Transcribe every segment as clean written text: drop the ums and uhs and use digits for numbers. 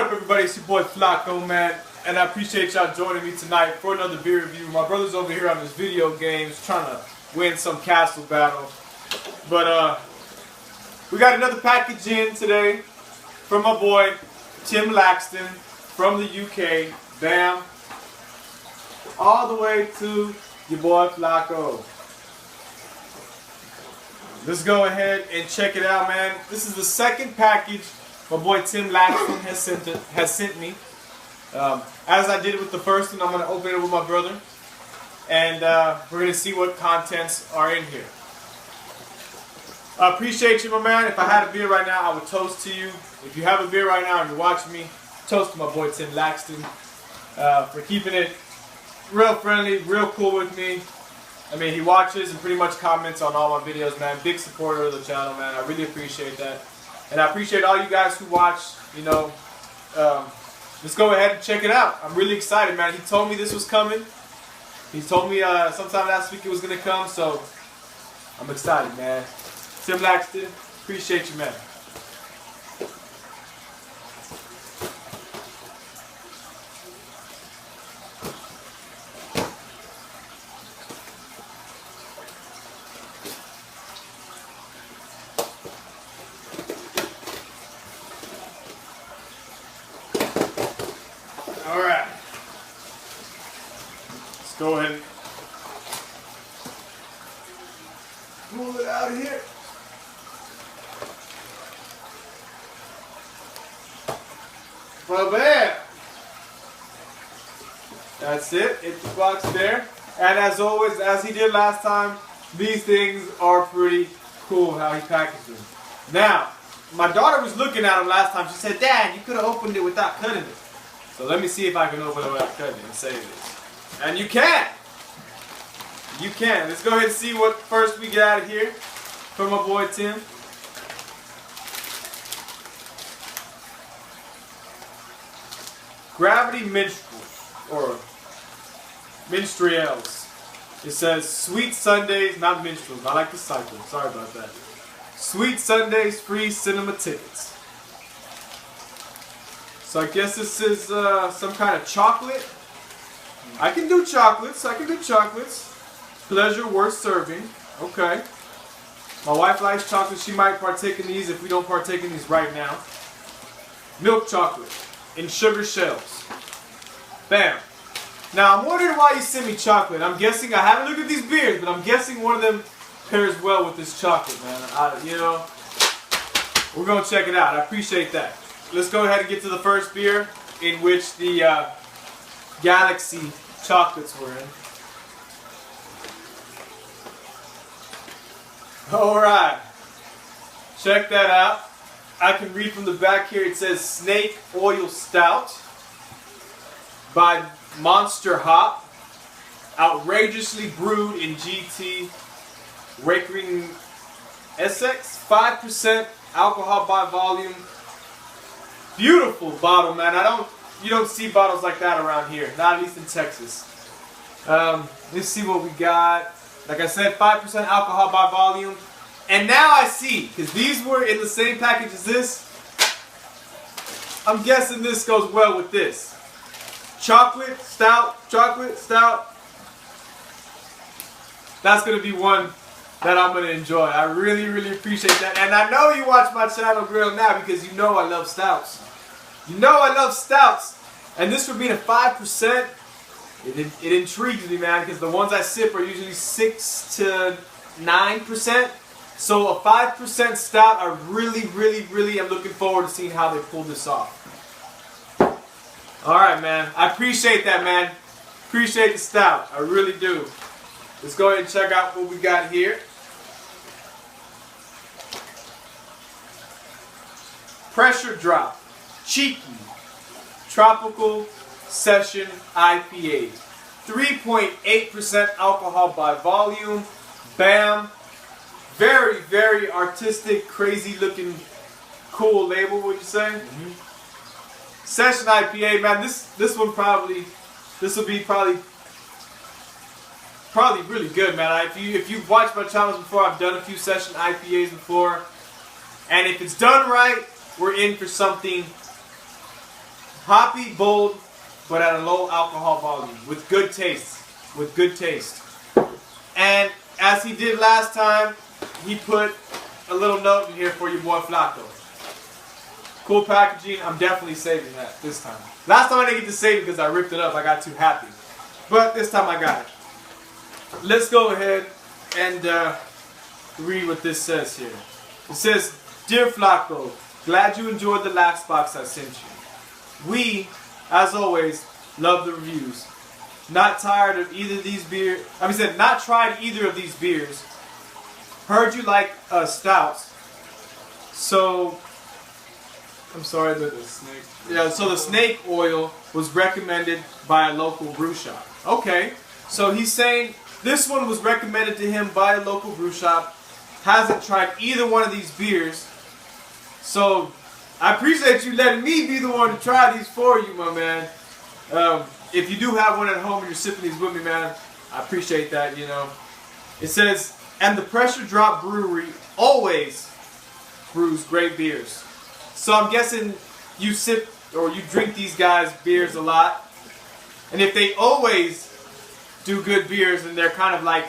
up, everybody? It's your boy Flacco, man, and I appreciate y'all joining me tonight for another beer review. My brother's over here on his video games trying to win some castle battle. But we got another package in today from my boy Tim Laxton from the UK. Bam. All the way to your boy Flacco. Let's go ahead and check it out, man. This is the second package my boy Tim Laxton has sent me. As I did with the first one, I'm going to open it with my brother. And we're going to see what contents are in here. I appreciate you, my man. If I had a beer right now, I would toast to you. If you have a beer right now and you're watching me, toast to my boy Tim Laxton for keeping it real friendly, real cool with me. I mean, he watches and pretty much comments on all my videos, man. Big supporter of the channel, man. I really appreciate that. And I appreciate all you guys who watch, you know. Let's go ahead and check it out. I'm really excited, man. He told me this was coming. He told me sometime last week it was going to come, so I'm excited, man. Tim Laxton, appreciate you, man. All right, let's go ahead and pull it out of here. Well, bam. That's it. It's the box there. And as always, as he did last time, these things are pretty cool how he packaged them. Now, my daughter was looking at them last time. She said, "Dad, you could have opened it without cutting it." So let me see if I can open it without cutting it and save this. And you can! You can. Let's go ahead and see what first we get out of here from my boy Tim. Gravity Minstrels, or Minstrels. It says Sweet Sundays, not Minstrels. I like the cycle. Sorry about that. Sweet Sundays, free cinema tickets. So I guess this is some kind of chocolate. I can do chocolates. Pleasure worth serving. Okay. My wife likes chocolate. She might partake in these if we don't partake in these right now. Milk chocolate in sugar shells. Bam. Now I'm wondering why you sent me chocolate. I'm guessing, I haven't looked at these beers, but I'm guessing one of them pairs well with this chocolate, man. You know, we're going to check it out. I appreciate that. Let's go ahead and get to the first beer, in which the Galaxy chocolates were in. Alright, check that out. I can read from the back here. It says Snake Oil Stout by Monster Hop, outrageously brewed in GT Rakering Essex, 5% alcohol by volume. Beautiful bottle, man. You don't see bottles like that around here, not at least in Texas. Let's see what we got. Like I said, 5% alcohol by volume. And now I see, because these were in the same package as this. I'm guessing this goes well with this. Chocolate stout. That's going to be one that I'm going to enjoy. I really, really appreciate that. And I know you watch my channel Grill Now because you know I love stouts. You know I love stouts. And this for being a 5%, it intrigues me, man, because the ones I sip are usually 6 to 9%. So a 5% stout, I really, really, really am looking forward to seeing how they pull this off. Alright, man. I appreciate that, man. Appreciate the stout. I really do. Let's go ahead and check out what we got here. Pressure Drop Cheeky Tropical Session IPA. 3.8% alcohol by volume. Bam. Very, very artistic, crazy looking, cool label, would you say? Mm-hmm. Session IPA, man, this one this will be probably really good, man. If you've watched my channels before, I've done a few session IPAs before. And if it's done right, we're in for something Hoppy, bold, but at a low alcohol volume. With good taste. With good taste. And as he did last time, he put a little note in here for your boy Flaco. Cool packaging. I'm definitely saving that this time. Last time I didn't get to save it because I ripped it up. I got too happy. But this time I got it. Let's go ahead and read what this says here. It says, Dear Flaco, glad you enjoyed the Lax Box I sent you. We, as always, love the reviews. Not tired of either of these beers. Not tried either of these beers. Heard you like stouts. So, I'm sorry, the snake. Yeah, so the snake oil was recommended by a local brew shop. Okay, so he's saying this one was recommended to him by a local brew shop. Hasn't tried either one of these beers. So, I appreciate you letting me be the one to try these for you, my man. If you do have one at home and you're sipping these with me, man, I appreciate that, you know. It says, and the Pressure Drop Brewery always brews great beers. So I'm guessing you sip or you drink these guys' beers a lot. And if they always do good beers, then they're kind of like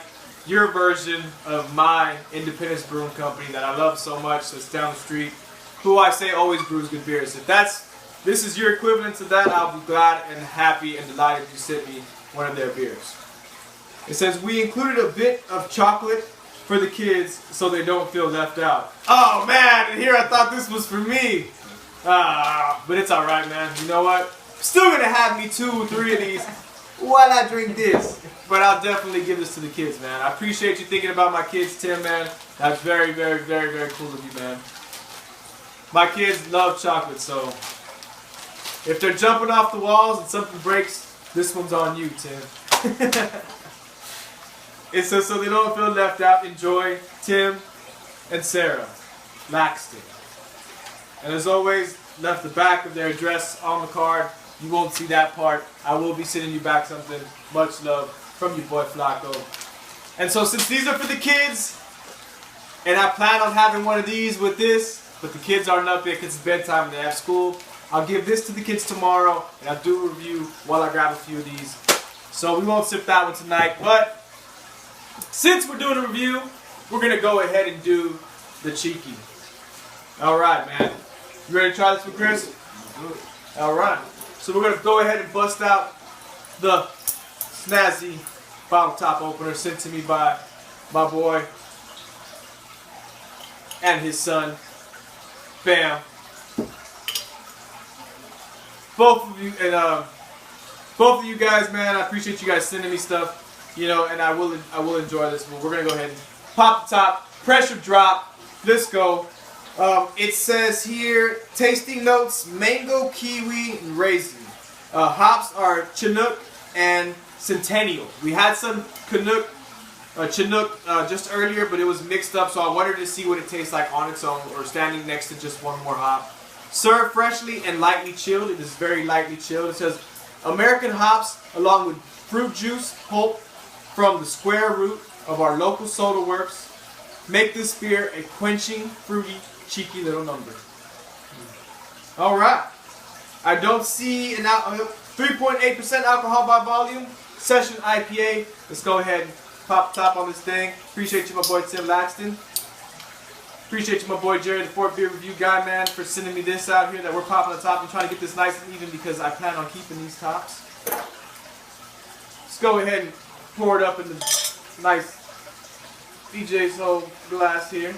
your version of my Independence Brewing Company that I love so much that's down the street, who I say always brews good beers. If this is your equivalent to that, I'll be glad and happy and delighted you sent me one of their beers. It says, we included a bit of chocolate for the kids so they don't feel left out. Oh man, and here I thought this was for me. But it's alright, man. You know what? Still gonna have me 2 or 3 of these while I drink this. But I'll definitely give this to the kids, man. I appreciate you thinking about my kids, Tim, man. That's very, very, very, very cool of you, man. My kids love chocolate, so if they're jumping off the walls and something breaks, this one's on you, Tim. It says, so they don't feel left out, enjoy Tim and Sarah Laxton. And as always, left the back of their address on the card. You won't see that part. I will be sending you back something. Much love from your boy Flaco. And so since these are for the kids, and I plan on having one of these with this, but the kids aren't up yet because it's bedtime and they have school, I'll give this to the kids tomorrow, and I'll do a review while I grab a few of these. So we won't sip that one tonight, but since we're doing a review, we're going to go ahead and do the Cheeky. Alright, man. You ready to try this one, Chris? Alright. So we're going to go ahead and bust out the snazzy bottle top opener sent to me by my boy and his son. Bam. Both of you guys, man, I appreciate you guys sending me stuff. You know, and I will enjoy this one. We're gonna go ahead and pop the top, pressure drop. Let's go. It says here, tasting notes: mango, kiwi, and raisin. Hops are Chinook and Centennial. We had some Chinook just earlier, but it was mixed up, so I wanted to see what it tastes like on its own or standing next to just one more hop. Served freshly and lightly chilled. It is very lightly chilled. It says American hops along with fruit juice, pulp from the square root of our local soda works make this beer a quenching, fruity, cheeky little number. Alright. I don't see an 3.8% alcohol by volume. Session IPA. Let's go ahead and pop the top on this thing. Appreciate you, my boy Tim Laxton. Appreciate you, my boy Jerry, the Fort Beer Review guy, man, for sending me this out here that we're popping on top and trying to get this nice and even because I plan on keeping these tops. Let's go ahead and pour it up in the nice BJ's whole glass here. I'm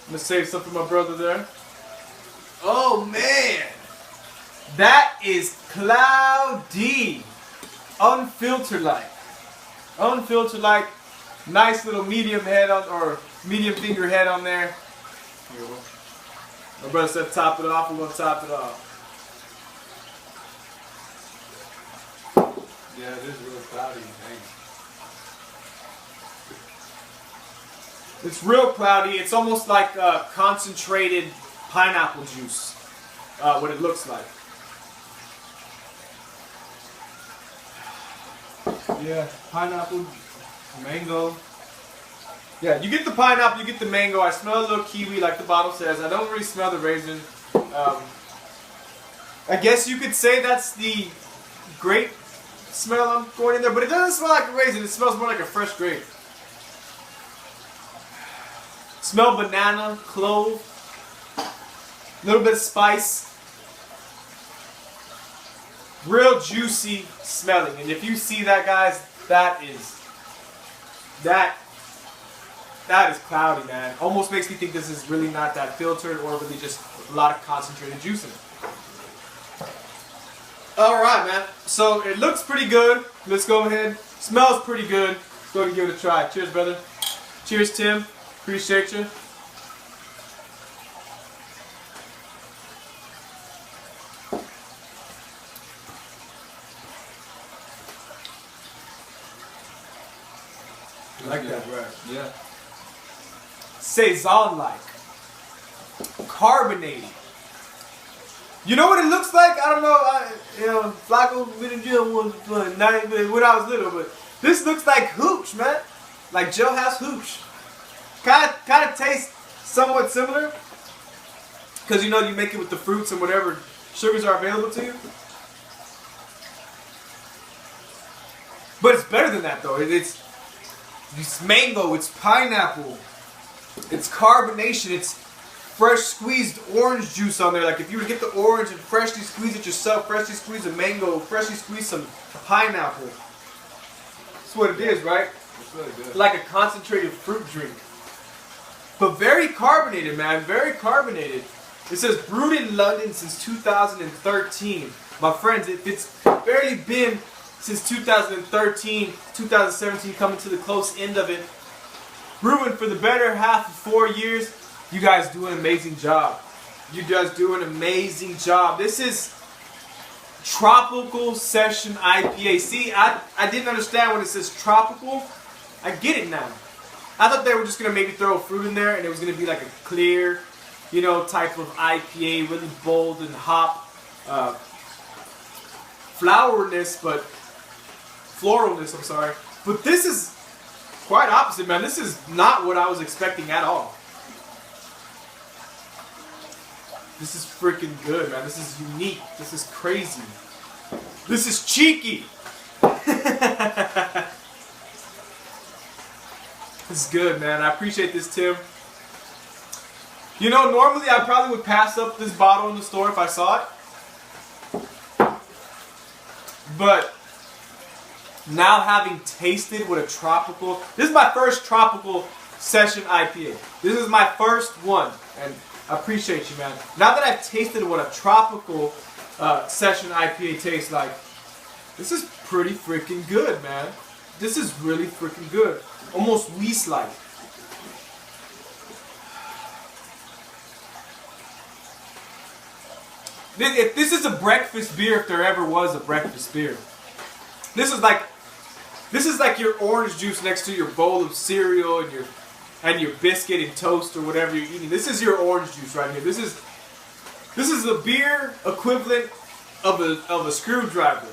going to save some for my brother there. Oh, man. That is cloudy. Unfiltered like. Unfiltered like. Nice little medium head on, or medium finger head on there. Here we go. My brother said top it off. We're going to top it off. Yeah, it is real cloudy. Dang. It's real cloudy. It's almost like concentrated pineapple juice. What it looks like. Yeah, pineapple, mango. Yeah, you get the pineapple, you get the mango. I smell a little kiwi like the bottle says. I don't really smell the raisin. I guess you could say that's the grape smell I'm going in there, but it doesn't smell like a raisin. It smells more like a fresh grape. Smell banana, clove, a little bit of spice. Real juicy smelling. And if you see that, guys, that is cloudy, man. Almost makes me think this is really not that filtered or really just a lot of concentrated juice in it. Alright, man. So it looks pretty good. Let's go ahead. Smells pretty good. Let's go ahead and give it a try. Cheers, brother. Cheers, Tim. Appreciate you. Like that, right? Yeah. Saison-like. Carbonated. You know what it looks like? I don't know. Flacco didn't do one night when I was little, but this looks like hooch, man. Like jailhouse hooch. Kind of tastes somewhat similar, because you make it with the fruits and whatever sugars are available to you. But it's better than that, though. It's mango, it's pineapple, it's carbonation, it's fresh squeezed orange juice on there. Like if you were to get the orange and freshly squeeze it yourself, freshly squeeze a mango, freshly squeeze some pineapple. That's what it is, right? It's really good. Like a concentrated fruit drink. But very carbonated, man. Very carbonated. It says brewed in London since 2013. My friends, if it's barely been since 2013, 2017, coming to the close end of it, brewing for the better half of 4 years, you guys do an amazing job. You guys do an amazing job. This is Tropical Session IPA. See, I didn't understand when it says tropical. I get it now. I thought they were just going to maybe throw a fruit in there and it was going to be like a clear, type of IPA, really bold and hop floralness, I'm sorry. But this is quite opposite, man. This is not what I was expecting at all. This is freaking good, man. This is unique. This is crazy. This is cheeky. This is good, man. I appreciate this, Tim. Normally I probably would pass up this bottle in the store if I saw it. But now having tasted what a tropical... This is my first Tropical Session IPA. This is my first one. And I appreciate you, man. Now that I've tasted what a Tropical Session IPA tastes like, this is pretty freaking good, man. This is really freaking good. Almost Weiss-like. If this is a breakfast beer, if there ever was a breakfast beer, this is like your orange juice next to your bowl of cereal and your biscuit and toast or whatever you're eating. This is your orange juice right here. This is the beer equivalent of a screwdriver.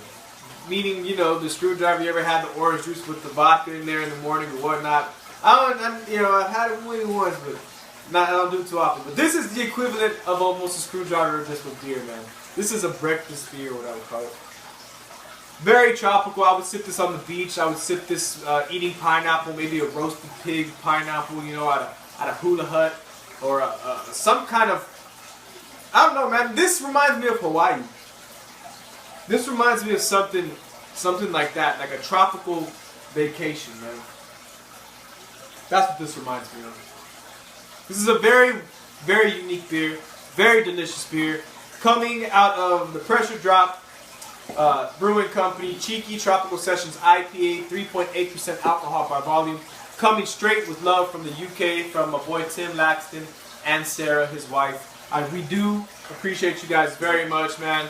Meaning, the screwdriver, you ever had the orange juice with the vodka in there in the morning or whatnot. I've had it only once, but I don't do it too often. But this is the equivalent of almost a screwdriver just with beer, man. This is a breakfast beer, what I would call it. Very tropical. I would sip this on the beach. I would sip this eating pineapple, maybe a roasted pig pineapple, at a hula hut or some kind of, I don't know, man. This reminds me of Hawaii. This reminds me of something like that, like a tropical vacation, man. That's what this reminds me of. This is a very, very unique beer, very delicious beer, coming out of the Pressure Drop Brewing Company, Cheeky Tropical Sessions IPA, 3.8% alcohol by volume, coming straight with love from the UK, from my boy Tim Laxton and Sarah, his wife. We do appreciate you guys very much, man.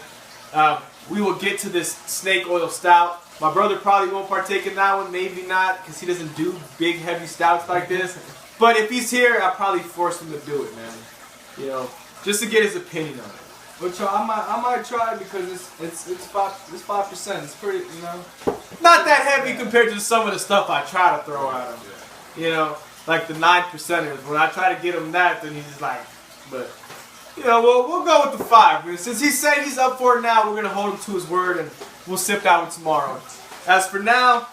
We will get to this snake oil stout. My brother probably won't partake in that one, maybe not, because he doesn't do big, heavy stouts like this. But if he's here, I'll probably force him to do it, man. Just to get his opinion on it. But I might try it because it's 5%. It's pretty, Not that heavy compared to some of the stuff I try to throw at him. Like the 9%ers. When I try to get him that, then he's like, but Yeah, well, we'll go with the 5. Since he's saying he's up for it now, we're gonna hold him to his word, and we'll sip that one tomorrow. As for now,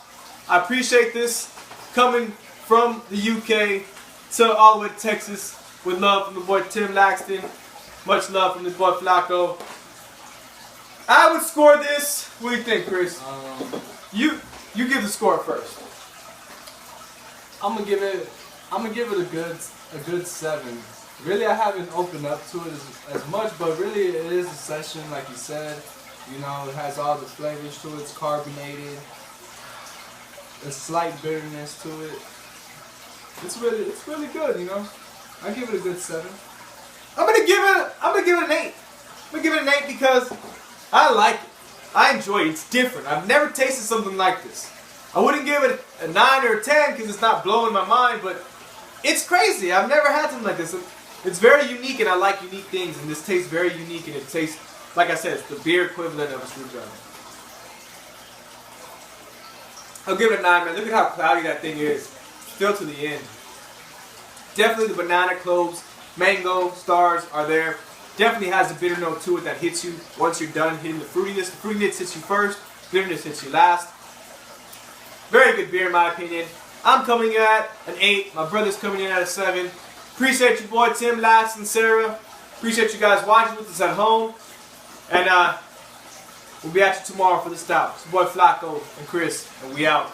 I appreciate this coming from the UK to all the way to Texas with love from the boy Tim Laxton. Much love from the boy Flacco. I would score this. What do you think, Chris? You give the score first. I'm gonna give it a good 7. Really, I haven't opened up to it as much, but really it is a session, like you said. You know, it has all the flavors to it. It's carbonated. A slight bitterness to it. It's really good. You know, I give it a good 7. I'm gonna give it an 8. I'm gonna give it an 8 because I like it. I enjoy it. It's different. I've never tasted something like this. I wouldn't give it a 9 or a 10 because it's not blowing my mind, but it's crazy. I've never had something like this. It's very unique, and I like unique things, and this tastes very unique, and it tastes, like I said, it's the beer equivalent of a screwdriver. I'll give it a 9, man. Look at how cloudy that thing is. Still to the end. Definitely the banana, cloves, mango, stars are there. Definitely has a bitter note to it that hits you once you're done hitting the fruitiness. The fruitiness hits you first, bitterness hits you last. Very good beer in my opinion. I'm coming in at an 8. My brother's coming in at a 7. Appreciate you, boy Tim, Lax, and Sarah. Appreciate you guys watching with us at home. And we'll be at you tomorrow for the stout. It's your boy Flacco and Chris, and we out.